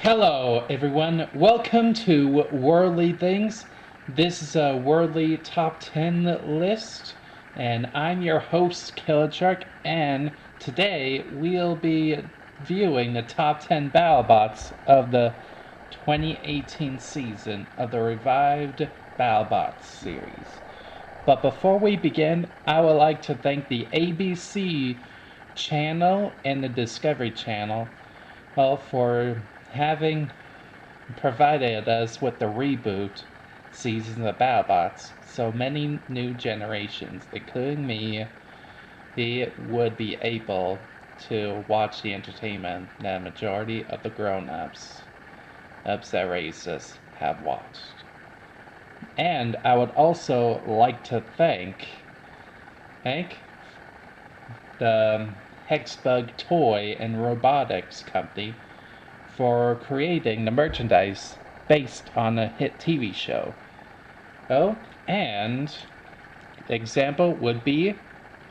Hello, everyone. Welcome to Worldly Things. This is a Worldly Top 10 list, and I'm your host, Killarchark, and today we'll be viewing the top 10 Battlebots of the 2018 season of the revived Battlebots series. But before we begin, I would like to thank the ABC channel and the Discovery channel for having provided us with the reboot seasons of BattleBots, so many new generations, including me, would be able to watch the entertainment that a majority of the grown-ups that raised us have watched. And I would also like to thank the Hexbug Toy and Robotics Company for creating the merchandise based on a hit TV show. Oh, and the example would be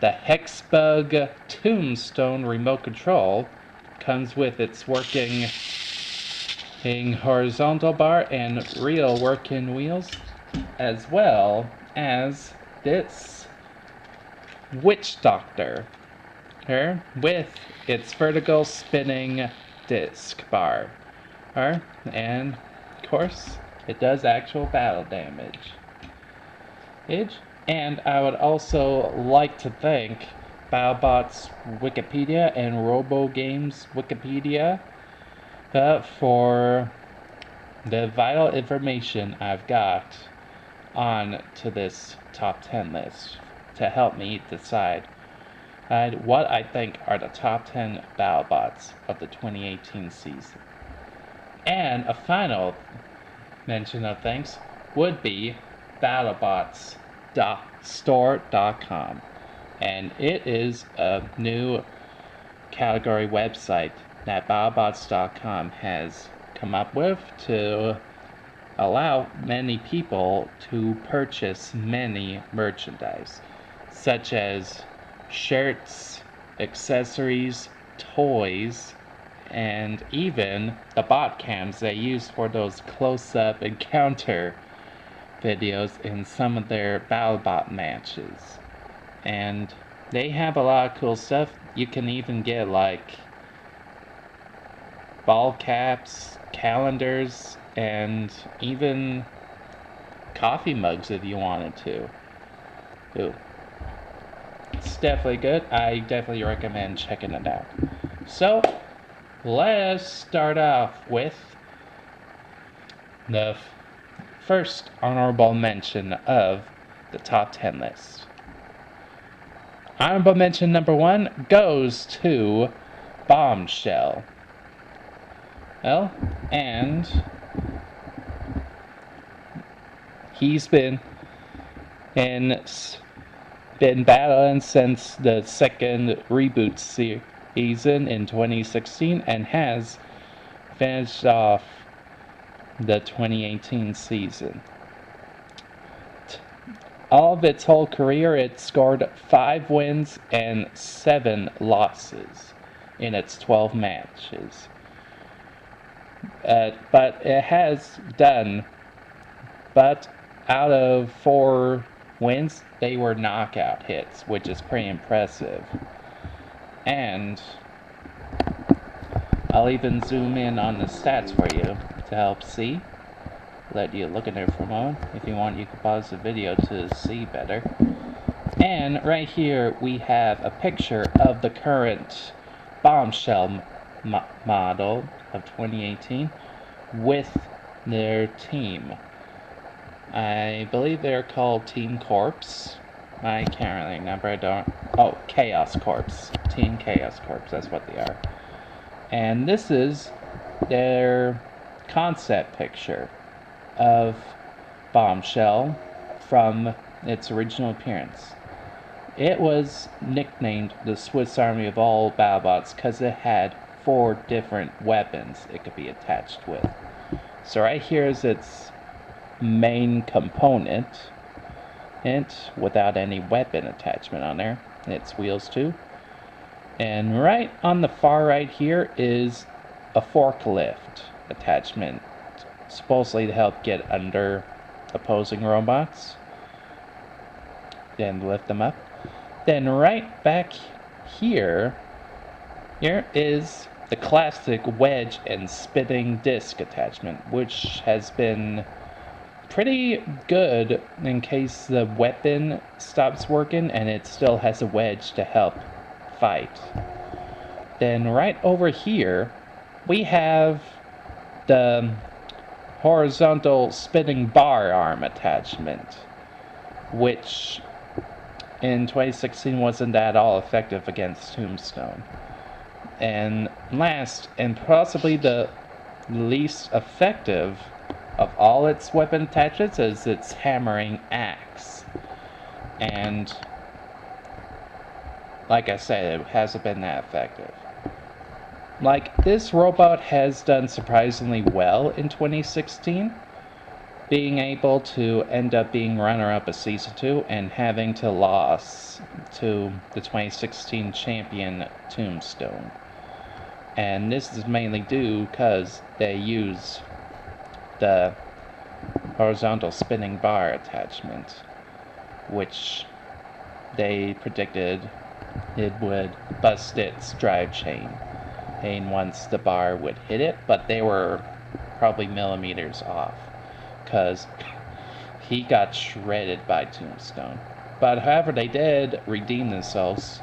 the Hexbug Tombstone remote control. Comes with its working horizontal bar and real working wheels, as well as this Witch Doctor here with its vertical spinning disc bar. And of course, it does actual battle damage. And I would also like to thank BattleBots Wikipedia and RoboGames Wikipedia for the vital information I've got on to this top 10 list to help me decide what I think are the top 10 BattleBots of the 2018 season. And a final mention of thanks would be battlebots.store.com, and it is a new category website that battlebots.com has come up with to allow many people to purchase many merchandise, such as shirts, accessories, toys, and even the bot cams they use for those close-up encounter videos in some of their BattleBot matches. And they have a lot of cool stuff. You can even get like ball caps, calendars, and even coffee mugs if you wanted to. Ooh. It's definitely good. I definitely recommend checking it out. So, let's start off with the first honorable mention of the top 10 list. Honorable mention number 1 goes to Bombshell. Well, and he's been battling since the second reboot season in 2016 and has finished off the 2018 season. All of its whole career, it scored 5 wins and 7 losses in its 12 matches. But out of 4 wins, they were knockout hits, which is pretty impressive. And I'll even zoom in on the stats for you to help see. Let you look at it for a moment. If you want, you can pause the video to see better. And right here we have a picture of the current Bombshell model of 2018 with their team. I believe they're called Team Corps. I can't really remember. Chaos Corps. Team Chaos Corps, that's what they are. And this is their concept picture of Bombshell from its original appearance. It was nicknamed the Swiss Army of all BattleBots because it had 4 different weapons it could be attached with. So right here is its main component, and without any weapon attachment on there. Its wheels too. And right on the far right here is a forklift. attachment, supposedly to help get under opposing robots, then lift them up. Then right back here is the classic wedge and spinning disc attachment, which has been pretty good in case the weapon stops working and it still has a wedge to help fight. Then right over here we have the horizontal spinning bar arm attachment, which in 2016 wasn't at all effective against Tombstone. And last, and possibly the least effective of all its weapon attachments, is its hammering axe. And like I said, it hasn't been that effective. Like, this robot has done surprisingly well in 2016, being able to end up being runner-up of Season 2 and having to lose to the 2016 champion Tombstone. And this is mainly due because they use the horizontal spinning bar attachment, which they predicted it would bust its drive chain once the bar would hit it, but they were probably millimeters off, because he got shredded by Tombstone. But however, they did redeem themselves.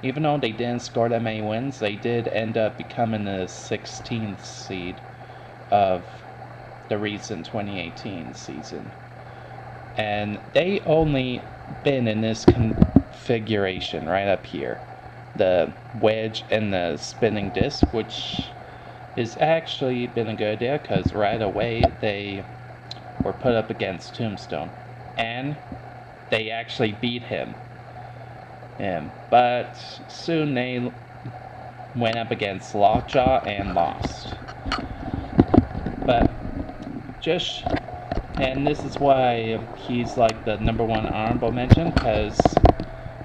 Even though they didn't score that many wins, they did end up becoming the 16th seed of the recent 2018 season. And they only been in this configuration right up here, the wedge and the spinning disc, which has actually been a good idea because right away they were put up against Tombstone and they actually beat him. But soon they went up against Lockjaw and lost. But and this is why he's like the #1 honorable mention, because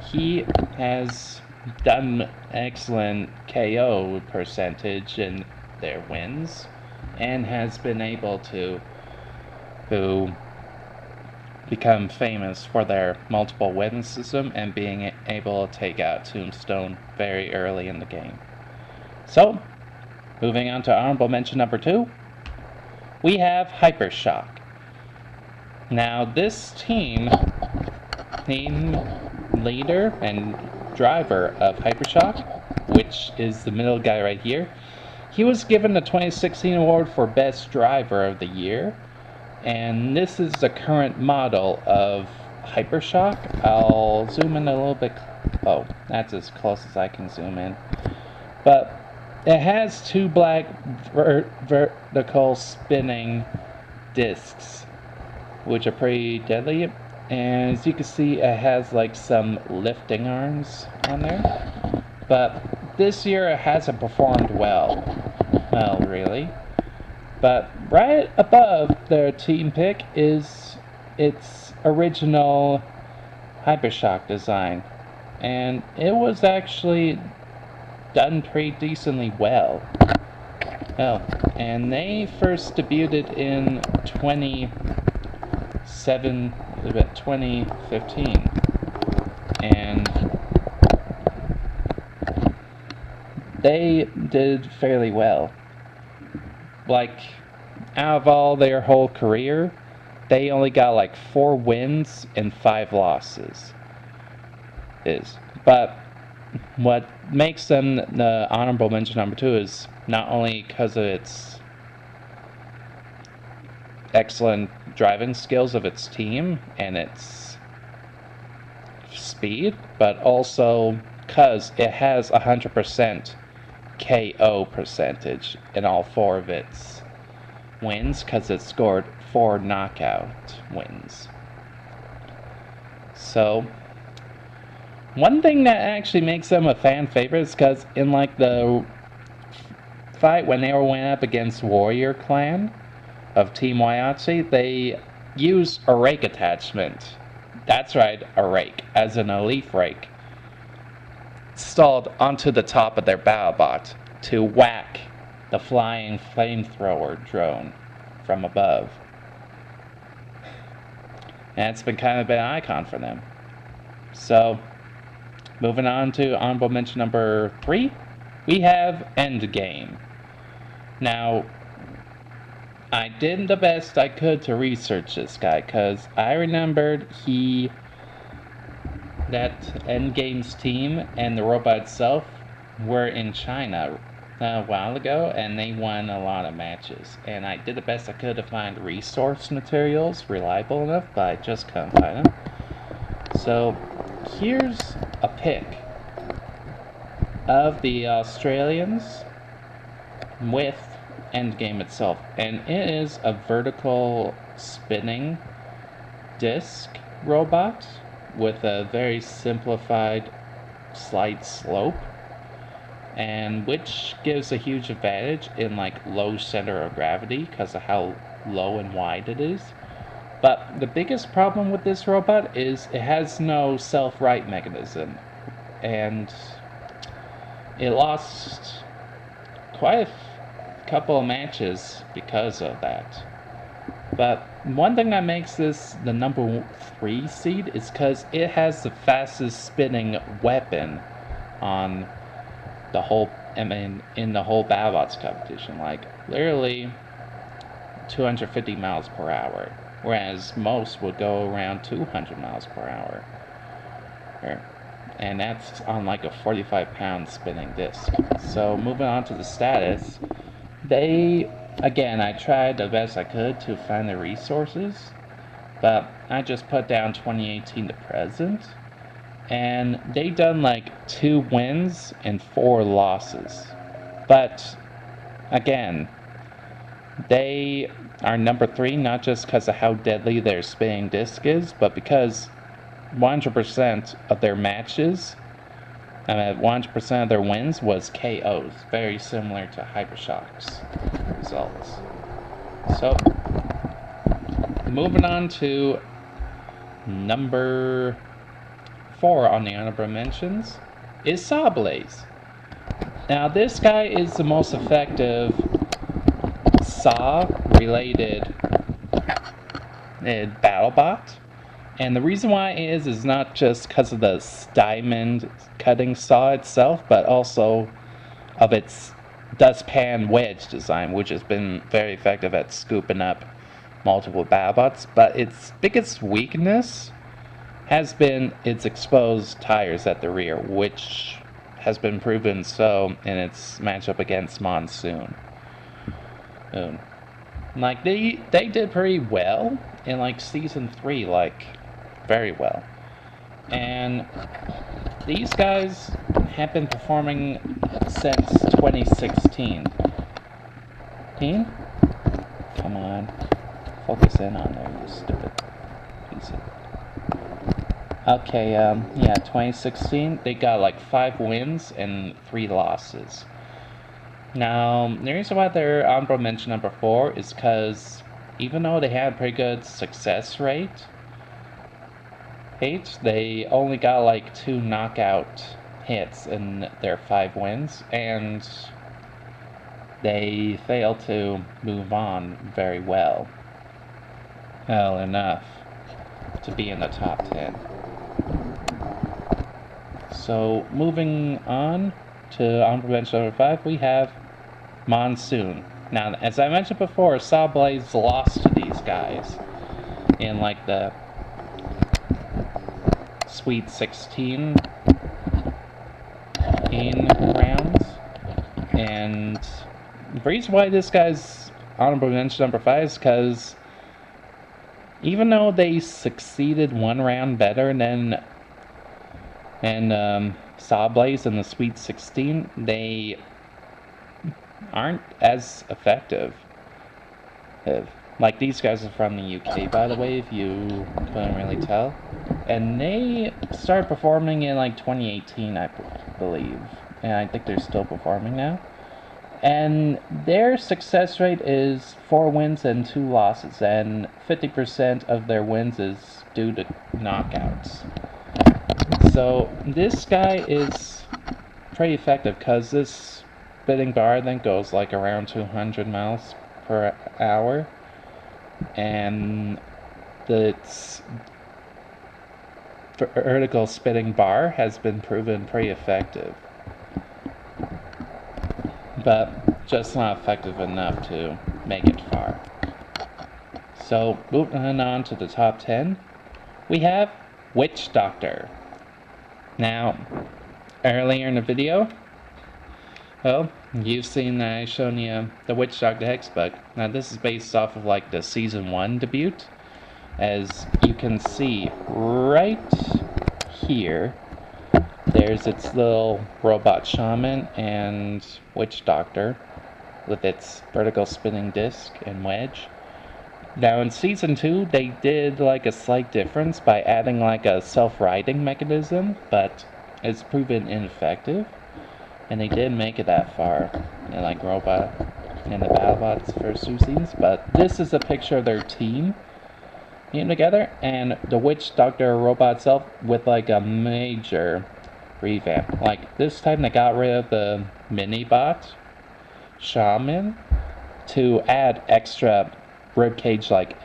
he has done excellent KO percentage in their wins and has been able to become famous for their multiple weapon system and being able to take out Tombstone very early in the game. So, moving on to honorable mention number 2, we have Hypershock. Now, this team leader and driver of Hypershock, which is the middle guy right here, he was given the 2016 award for Best Driver of the Year. And this is the current model of Hypershock. I'll zoom in a little bit. Oh, that's as close as I can zoom in. But it has 2 black vertical spinning discs, which are pretty deadly. And as you can see, it has like some lifting arms on there. But this year it hasn't performed well. Well, really. But right above their team pick is its original Hypershock design. And it was actually done pretty decently well. Oh, and they first debuted in 2015. And they did fairly well. Like, out of all their whole career, they only got like 4 wins and 5 losses. But what makes them the honorable mention number 2 is not only because of its excellent driving skills of its team and its speed, but also because it has 100% KO percentage in all 4 of its wins, because it scored 4 knockout wins. So, one thing that actually makes them a fan favorite is because in like the fight when they went up against Warrior Clan of Team Waiachi, they used a rake attachment. That's right, a rake, as in a leaf rake, installed onto the top of their Battlebot to whack the flying flamethrower drone from above. And it's been kind of an icon for them. So, moving on to honorable mention number 3, we have Endgame. Now, I did the best I could to research this guy, because I remembered that Endgame's team and the robot itself were in China a while ago, and they won a lot of matches. And I did the best I could to find resource materials reliable enough, but I just couldn't find them. So here's a pic of the Australians with Endgame itself, and it is a vertical spinning disc robot with a very simplified slight slope, and which gives a huge advantage in like low center of gravity because of how low and wide it is. But the biggest problem with this robot is it has no self-right mechanism, and it lost quite a couple of matches because of that. But one thing that makes this the number 3 seed is because it has the fastest spinning weapon on the whole, in the whole Battlebots competition. Like, literally 250 miles per hour, whereas most would go around 200 miles per hour. And that's on like a 45-pound spinning disc. So moving on to the status, again, I tried the best I could to find the resources, but I just put down 2018 to present, and they done like 2 wins and 4 losses. But again, they are number 3 not just because of how deadly their spinning disc is, but because 100% of their matches, 100% of their wins was KOs, very similar to Hypershock's results. So, moving on to number 4 on the honorable mentions is Sawblaze. Now, this guy is the most effective Saw-related Battlebot. And the reason why it is not just because of the diamond cutting saw itself, but also of its dustpan wedge design, which has been very effective at scooping up multiple Battlebots. But its biggest weakness has been its exposed tires at the rear, which has been proven so in its matchup against Monsoon. Like, they did pretty well in like season 3, like very well. And these guys have been performing since 2016. Come on. Focus in on there, you stupid piece of... Okay, yeah, 2016, they got like 5 wins and 3 losses. Now, the reason why they're honorable mention number 4 is because even though they had a pretty good success rate, they only got like 2 knockout hits in their 5 wins, and they failed to move on very well enough to be in the top 10. So moving on to honorable mention number 5, we have Monsoon. Now, as I mentioned before, Sawblaze lost to these guys in like the Sweet 16 rounds, and the reason why this guy's honorable mention number 5 is because even though they succeeded 1 round better than Sawblaze in the Sweet 16, they aren't as effective. Like, these guys are from the UK, by the way, if you couldn't really tell. And they started performing in like 2018, I believe. And I think they're still performing now. And their success rate is 4 wins and 2 losses. And 50% of their wins is due to knockouts. So this guy is pretty effective because this spinning bar then goes like around 200 miles per hour, and the vertical spinning bar has been proven pretty effective, but just not effective enough to make it far. So moving on to the top 10, we have Witch Doctor. Now, earlier in the video, well, you've seen that I've shown you the Witch Doctor Hex book. Now this is based off of like the season 1 debut. As you can see right here, there's its little robot shaman and Witch Doctor with its vertical spinning disc and wedge. Now in season 2 they did like a slight difference by adding like a self-riding mechanism, but it's proven ineffective, and they did make it that far in like robot and the Battlebots first 2 seasons. But this is a picture of their team getting together, and the Witch Doctor robot itself with like a major revamp. Like this time they got rid of the mini bot shaman to add extra ribcage like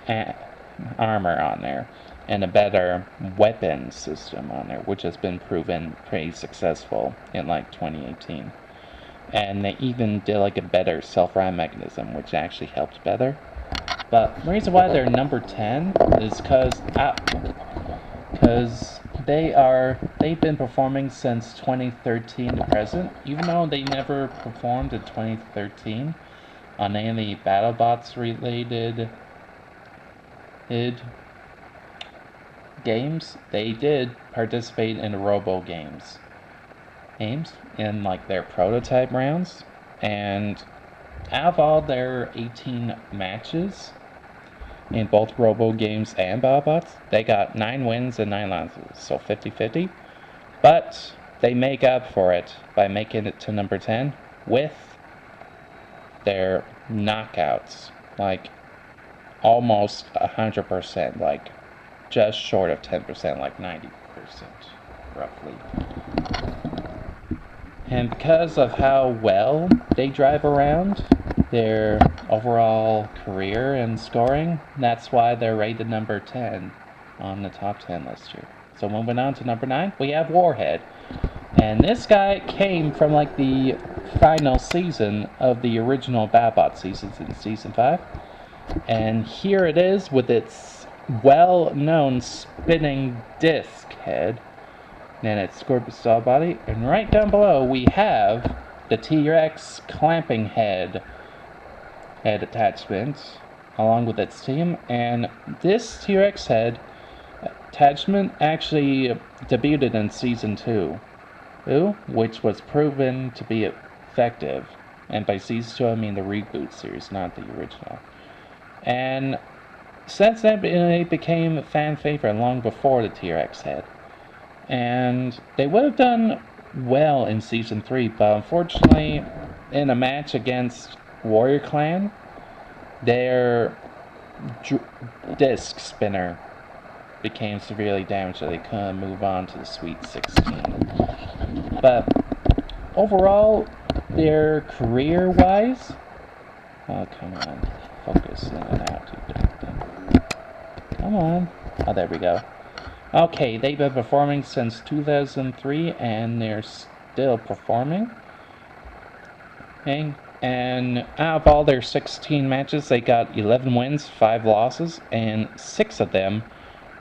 armor on there and a better weapon system on there, which has been proven pretty successful in like 2018. And they even did like a better self-ride mechanism, which actually helped better. But the reason why they're number 10 is because they've been performing since 2013 to present, even though they never performed in 2013 on any of the Battlebots related games. They did participate in the Robo games in like their prototype rounds, and out of all their 18 matches in both Robo games and Battlebots, they got 9 wins and 9 losses, so 50-50. But they make up for it by making it to number 10 with their knockouts, like almost 100%, like just short of 10%, like 90% roughly. And because of how well they drive around, their overall career and scoring, that's why they're rated number 10 on the top 10 list here. So moving on to number 9, we have Warhead. And this guy came from like the final season of the original Battlebot seasons in season 5. And here it is with its well-known spinning disc head and its scorpion style body. And right down below we have the T-Rex clamping head attachment along with its team. And this T-Rex head attachment actually debuted in season 2. Which was proven to be effective. And by season 2 I mean the reboot series, not the original. And since then it became a fan favorite long before the T-Rex head. And they would have done well in season 3, but unfortunately in a match against Warrior Clan, their disc spinner became severely damaged, so they couldn't move on to the Sweet 16. But overall, their career-wise, oh come on, focus in and out. Come on. Oh, there we go. Okay, they've been performing since 2003, and they're still performing. Okay. And out of all their 16 matches, they got 11 wins, 5 losses, and 6 of them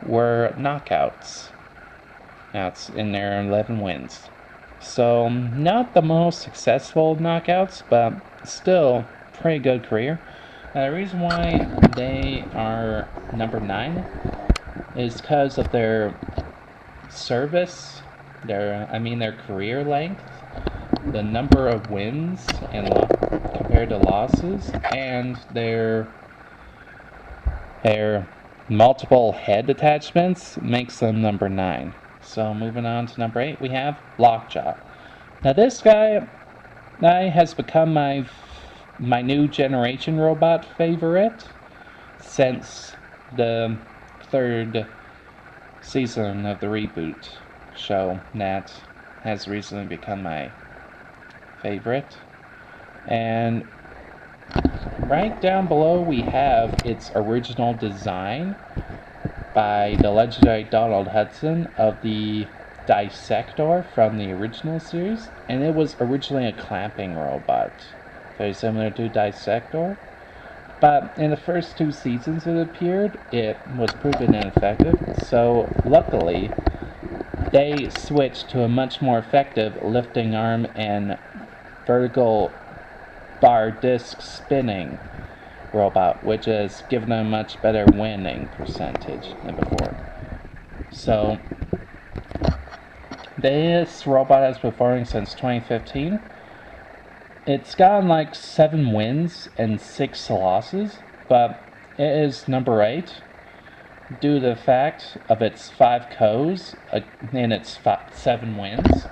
were knockouts. That's in their 11 wins. So, not the most successful knockouts, but still pretty good career. The reason why they are number 9 is because of their service, their career length, the number of wins and compared to losses, and their multiple head attachments makes them number 9. So moving on to number 8, we have Lockjaw. Now this guy has become my new generation robot favorite since the 3rd season of the reboot show. That has recently become my favorite. And right down below we have its original design by the legendary Donald Hudson of the Dissector from the original series, and it was originally a clamping robot, very similar to Dissector. But in the first 2 seasons it appeared, it was proven ineffective, so luckily they switched to a much more effective lifting arm and vertical bar disc spinning robot, which has given them a much better winning percentage than before. So this robot has been performing since 2015. It's gotten like 7 wins and 6 losses, but it is number 8 due to the fact of its 5 KOs and its 7 wins,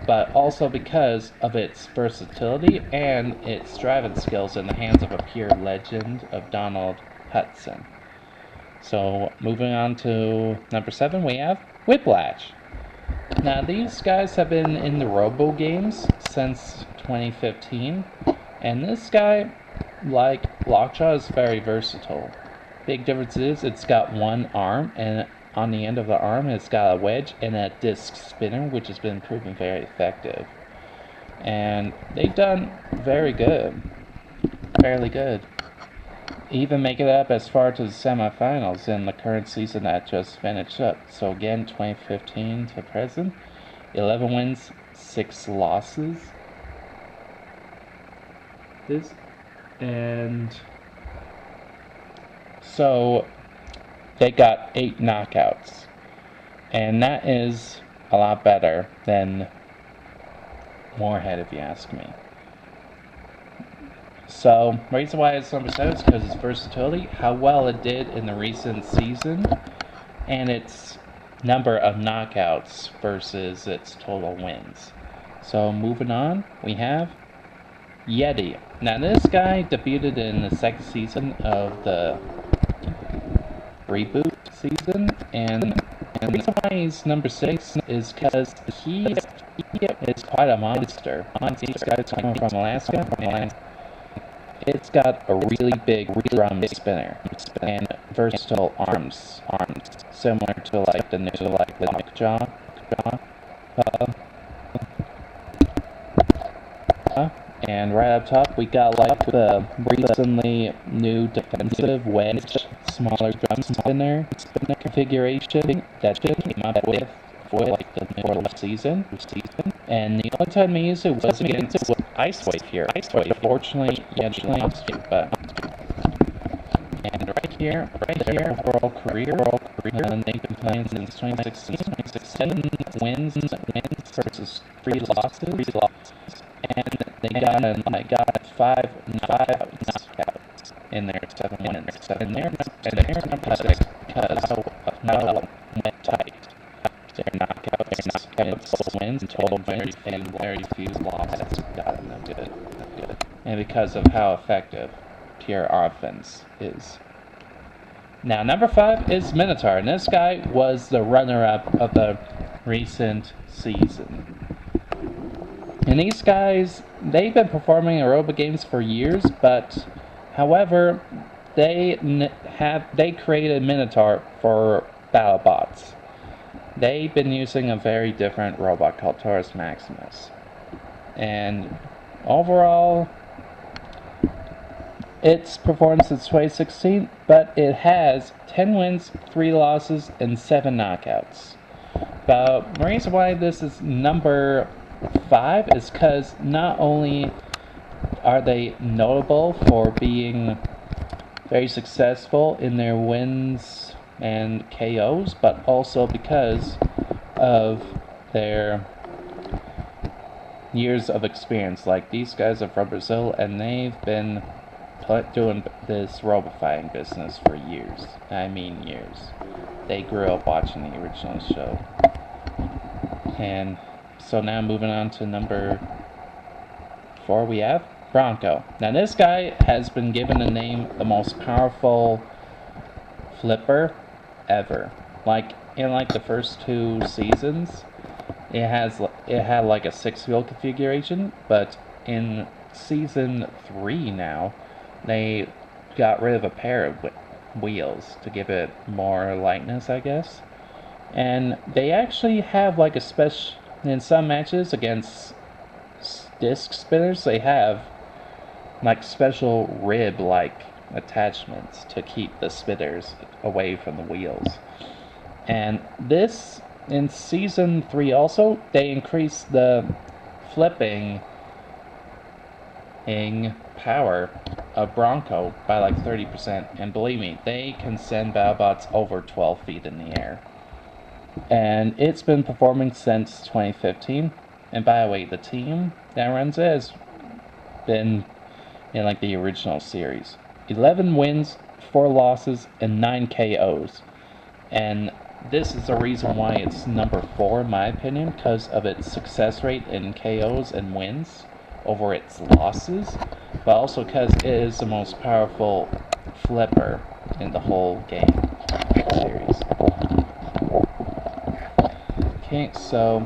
but also because of its versatility and its driving skills in the hands of a pure legend of Donald Hudson. So moving on to number 7, we have Whiplash. Now these guys have been in the Robo games since 2015, and this guy, like Lockjaw, is very versatile. Big difference is it's got one arm, and on the end of the arm it's got a wedge and a disc spinner, which has been proven very effective. And they've done very good, fairly good. Even make it up as far to the semifinals in the current season that just finished up. So again, 2015 to present, 11 wins, 6 losses. And so they got 8 knockouts, and that is a lot better than Moorhead, if you ask me. So, the reason why it's number 7 is because its versatility, how well it did in the recent season, and its number of knockouts versus its total wins. So, moving on, we have Yeti. Now, this guy debuted in the 2nd season of the reboot season, and the reason why he's number 6 is because he is quite a monster. These guys coming from Alaska, and it's got a really big drum spinner and versatile arms, similar to like the new Lockjaw. And right up top, we got like the recently new defensive wedge, smaller drum spinner configuration that came up with for like the new season. And the only time they used it was against Ice Wave here. Unfortunately, yeah, she lost you, but. And right here, overall career, they've been playing since 2016. 7 wins versus 3 losses. And they got 5 knockouts in their 7 wins. And they're number 6 because of how went tight. Their knockouts and total wins and total very few losses got them good. And because of how effective pure offense is. Now, number 5 is Minotaur, and this guy was the runner-up of the recent season. And these guys, they've been performing aerobic games for years, but however, they created Minotaur for Battlebots. They've been using a very different robot called Taurus Maximus. And overall, it's performed since 2016, but it has 10 wins, 3 losses, and 7 knockouts. But the reason why this is number 5 is because not only are they notable for being very successful in their wins and KOs, but also because of their years of experience. Like, these guys are from Brazil, and they've been doing this robot-fighting business for years. I mean years. They grew up watching the original show. And so now moving on to number 4, we have Bronco. Now this guy has been given the name the most powerful flipper ever. Like in the first 2 seasons, it had like a 6-wheel configuration, but in Season 3 now, they got rid of a pair of wheels to give it more lightness, I guess. And they actually have like a special, in some matches against disc spinners, they have like special rib-like attachments to keep the spinners away from the wheels. And this, in Season 3 also, they increased the flipping power of Bronco by like 30%. And believe me, they can send Battlebots over 12 feet in the air. And it's been performing since 2015. And by the way, the team that runs it has been in like the original series. 11 wins, 4 losses, and 9 KOs. And this is the reason why it's number 4 in my opinion, because of its success rate in KOs and wins over its losses, but also because it is the most powerful flipper in the whole game series. Okay, so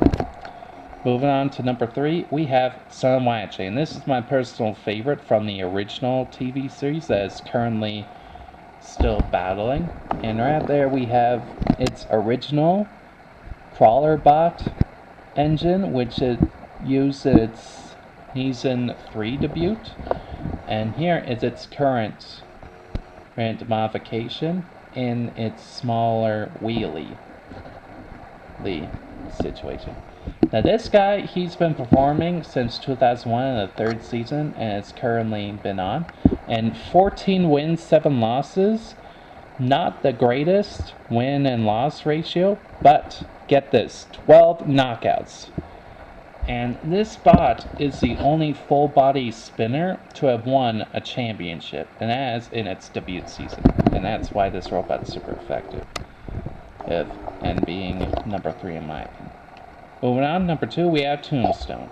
moving on to number 3, we have Sun Watch, and this is my personal favorite from the original TV series that is currently still battling. And right there we have its original crawler bot engine, which it used its Season 3 debut, and here is its current modification in its smaller wheelie situation. Now this guy, he's been performing since 2001 in the 3rd season, and it's currently been on, and 14 wins, 7 losses. Not the greatest win and loss ratio, but get this, 12 knockouts. And this bot is the only full-body spinner to have won a championship, and that is in its debut season. And that's why this robot's super effective, and being number 3 in my opinion. Moving on, number 2, we have Tombstone.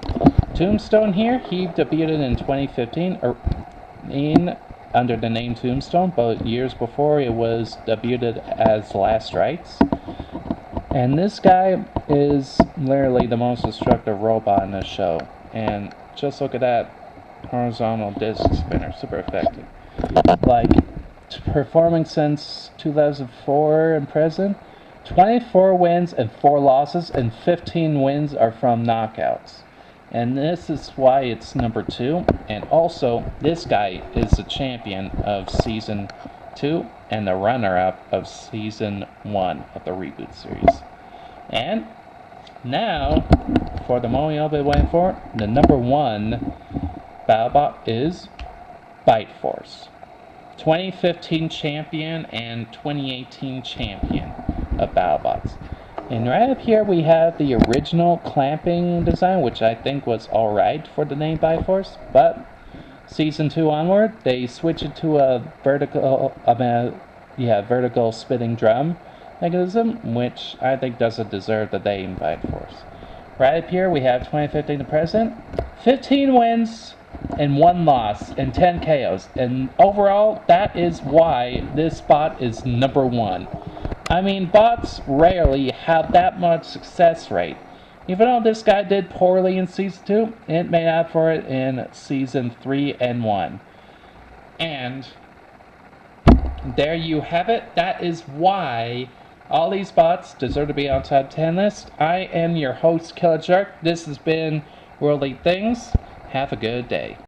Tombstone here, he debuted in 2015 under the name Tombstone, but years before it was debuted as Last Rites. And this guy is literally the most destructive robot in this show. And just look at that horizontal disc spinner, super effective. Like, performing since 2004 and present, 24 wins and 4 losses, and 15 wins are from knockouts. And this is why it's number 2. And also, this guy is the champion of Season 2 and the runner-up of Season 1 of the reboot series. And now, for the moment you'll be waiting for, the number 1 Battlebot is Bite Force. 2015 champion and 2018 champion of Battlebots. And right up here we have the original clamping design, which I think was alright for the name Bite Force, but Season 2 onward, they switch it to a vertical spinning drum mechanism, which I think doesn't deserve the name Bite Force. Right up here we have 2015 to present, 15 wins and 1 loss and 10 KOs, and overall that is why this bot is number 1. I mean, bots rarely have that much success rate. Even though this guy did poorly in Season 2, it made up for it in Season 3 and 1. And there you have it. That is why all these bots deserve to be on top 10 list. I am your host, Killer Shark. This has been Worldly Things. Have a good day.